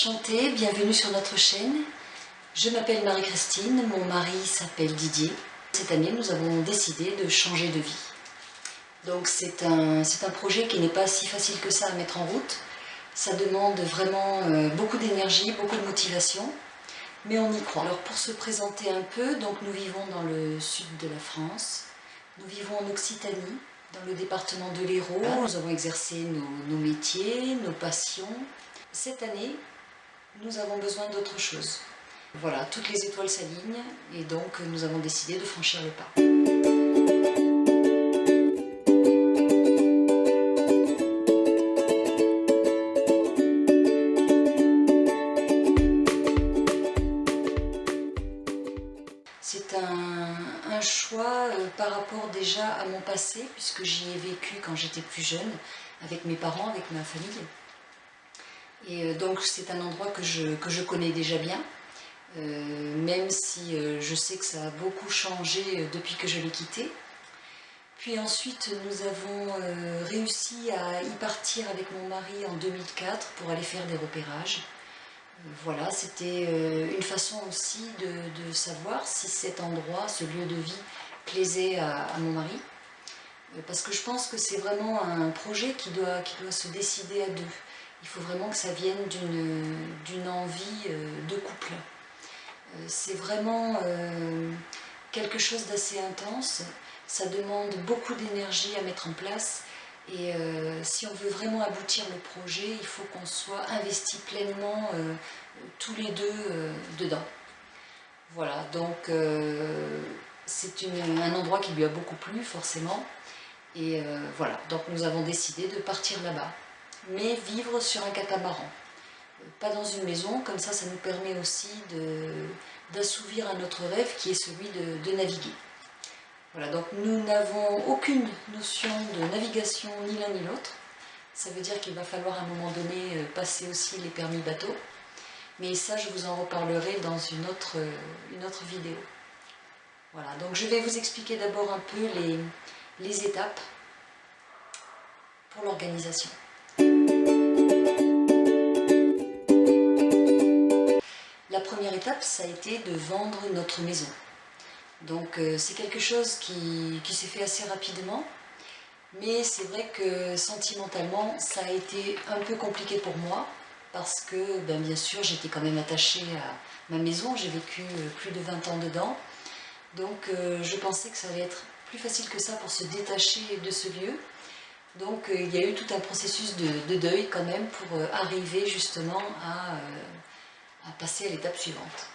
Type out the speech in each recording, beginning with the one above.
Enchantée, bienvenue sur notre chaîne. Je m'appelle Marie-Christine, mon mari s'appelle Didier. Cette année, nous avons décidé de changer de vie. Donc c'est un projet qui n'est pas si facile que ça à mettre en route. Ça demande vraiment beaucoup d'énergie, beaucoup de motivation, mais on y croit. Alors pour se présenter un peu, donc nous vivons dans le sud de la France. Nous vivons en Occitanie, dans le département de l'Hérault. Nous avons exercé nos métiers, nos passions. Cette année, nous avons besoin d'autre chose. Voilà, toutes les étoiles s'alignent et donc nous avons décidé de franchir le pas. C'est un choix par rapport déjà à mon passé, puisque j'y ai vécu quand j'étais plus jeune, avec mes parents, avec ma famille. Et donc c'est un endroit que je connais déjà bien, même si je sais que ça a beaucoup changé depuis que je l'ai quitté. Puis ensuite nous avons réussi à y partir avec mon mari en 2004 pour aller faire des repérages. Voilà, c'était une façon aussi de savoir si cet endroit, ce lieu de vie, plaisait à mon mari. Parce que je pense que c'est vraiment un projet qui doit se décider à deux. Il faut vraiment que ça vienne d'une envie de couple. C'est vraiment quelque chose d'assez intense. Ça demande beaucoup d'énergie à mettre en place. Et si on veut vraiment aboutir le projet, il faut qu'on soit investis pleinement tous les deux dedans. Voilà, donc c'est un endroit qui lui a beaucoup plu forcément. Et voilà, donc nous avons décidé de partir là-bas, mais vivre sur un catamaran. Pas dans une maison, comme ça nous permet aussi d'assouvir un autre rêve qui est celui de naviguer. Voilà, donc nous n'avons aucune notion de navigation ni l'un ni l'autre. Ça veut dire qu'il va falloir à un moment donné passer aussi les permis bateau. Mais ça, je vous en reparlerai dans une autre vidéo. Voilà, donc je vais vous expliquer d'abord un peu les étapes pour l'organisation. La première étape, ça a été de vendre notre maison. Donc c'est quelque chose qui s'est fait assez rapidement, mais c'est vrai que sentimentalement, ça a été un peu compliqué pour moi, parce que bien sûr, j'étais quand même attachée à ma maison, j'ai vécu plus de 20 ans dedans, donc je pensais que ça allait être plus facile que ça pour se détacher de ce lieu. Donc il y a eu tout un processus de deuil quand même pour arriver justement à passer à l'étape suivante.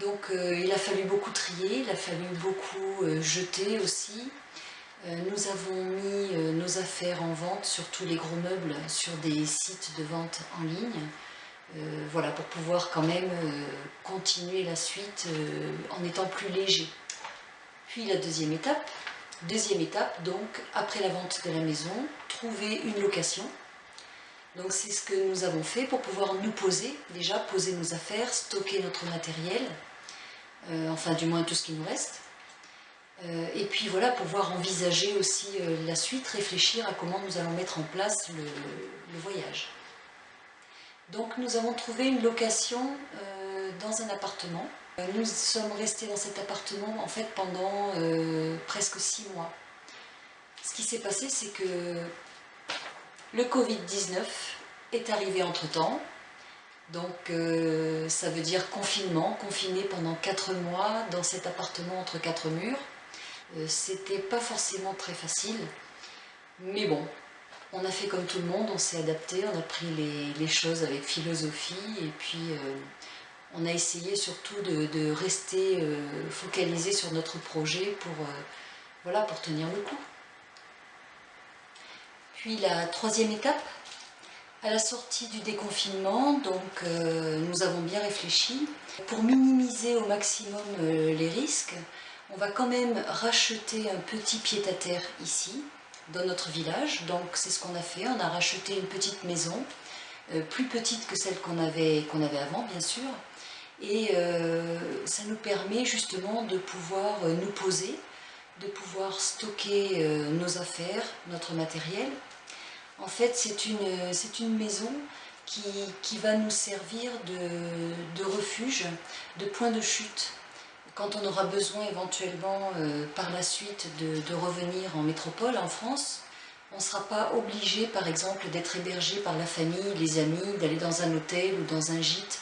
Donc il a fallu beaucoup trier, il a fallu beaucoup jeter aussi. Nous avons mis nos affaires en vente, surtout les gros meubles, sur des sites de vente en ligne. Voilà, pour pouvoir quand même continuer la suite en étant plus léger. Puis la deuxième étape, donc après la vente de la maison, trouver une location. Donc c'est ce que nous avons fait pour pouvoir nous poser, déjà poser nos affaires, stocker notre matériel, enfin du moins tout ce qui nous reste. Et puis voilà, pouvoir envisager aussi la suite, réfléchir à comment nous allons mettre en place le voyage. Donc nous avons trouvé une location dans un appartement. Nous sommes restés dans cet appartement en fait pendant presque 6 mois. Ce qui s'est passé, c'est que le Covid-19 est arrivé entre-temps, donc ça veut dire confiné pendant 4 mois dans cet appartement entre 4 murs. C'était pas forcément très facile, mais bon, on a fait comme tout le monde, on s'est adapté, on a pris les choses avec philosophie et puis on a essayé surtout de rester focalisé sur notre projet pour tenir le coup. Puis la troisième étape, à la sortie du déconfinement, donc nous avons bien réfléchi. Pour minimiser au maximum les risques, on va quand même racheter un petit pied-à-terre ici, dans notre village. Donc c'est ce qu'on a fait, on a racheté une petite maison, plus petite que celle qu'on avait avant bien sûr. Et ça nous permet justement de pouvoir nous poser, de pouvoir stocker nos affaires, notre matériel. En fait, c'est une maison qui va nous servir de refuge, de point de chute, quand on aura besoin éventuellement par la suite de revenir en métropole, en France. On ne sera pas obligé, par exemple, d'être hébergé par la famille, les amis, d'aller dans un hôtel ou dans un gîte.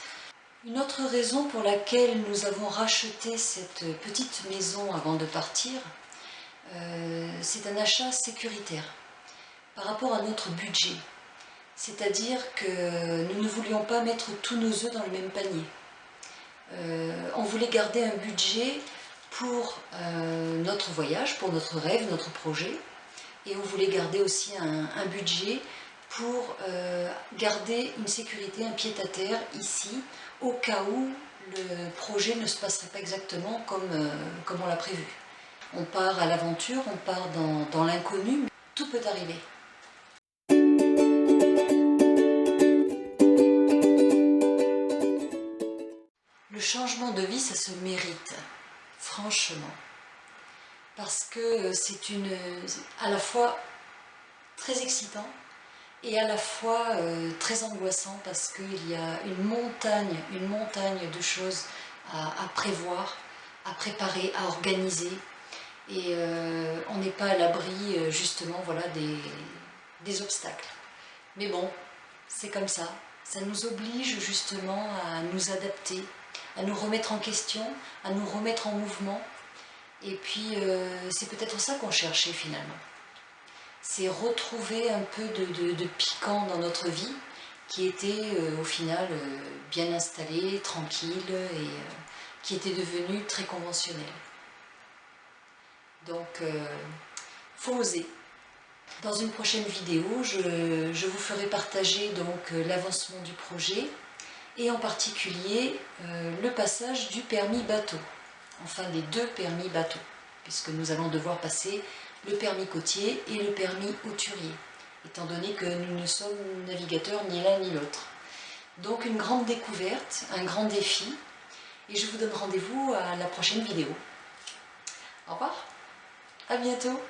Une autre raison pour laquelle nous avons racheté cette petite maison avant de partir, c'est un achat sécuritaire par rapport à notre budget. C'est-à-dire que nous ne voulions pas mettre tous nos œufs dans le même panier. On voulait garder un budget pour notre voyage, pour notre rêve, notre projet. Et on voulait garder aussi un budget pour garder une sécurité, un pied-à-terre ici, au cas où le projet ne se passerait pas exactement comme on l'a prévu. On part à l'aventure, on part dans l'inconnu, tout peut arriver. Le changement de vie, ça se mérite, franchement. Parce que c'est à la fois très excitant et à la fois très angoissant, parce qu'il y a une montagne de choses à prévoir, à préparer, à organiser. Et on n'est pas à l'abri justement voilà, des obstacles. Mais bon, c'est comme ça. Ça nous oblige justement à nous adapter, à nous remettre en question, à nous remettre en mouvement. Et puis c'est peut-être ça qu'on cherchait finalement. C'est retrouver un peu de piquant dans notre vie, qui était au final bien installée, tranquille, et qui était devenue très conventionnelle. Donc, faut oser. Dans une prochaine vidéo, je vous ferai partager donc l'avancement du projet, et en particulier le passage du permis bateau. Enfin des 2 permis bateau, puisque nous allons devoir passer le permis côtier et le permis hauturier, étant donné que nous ne sommes navigateurs ni l'un ni l'autre. Donc une grande découverte, un grand défi, et je vous donne rendez-vous à la prochaine vidéo. Au revoir, à bientôt.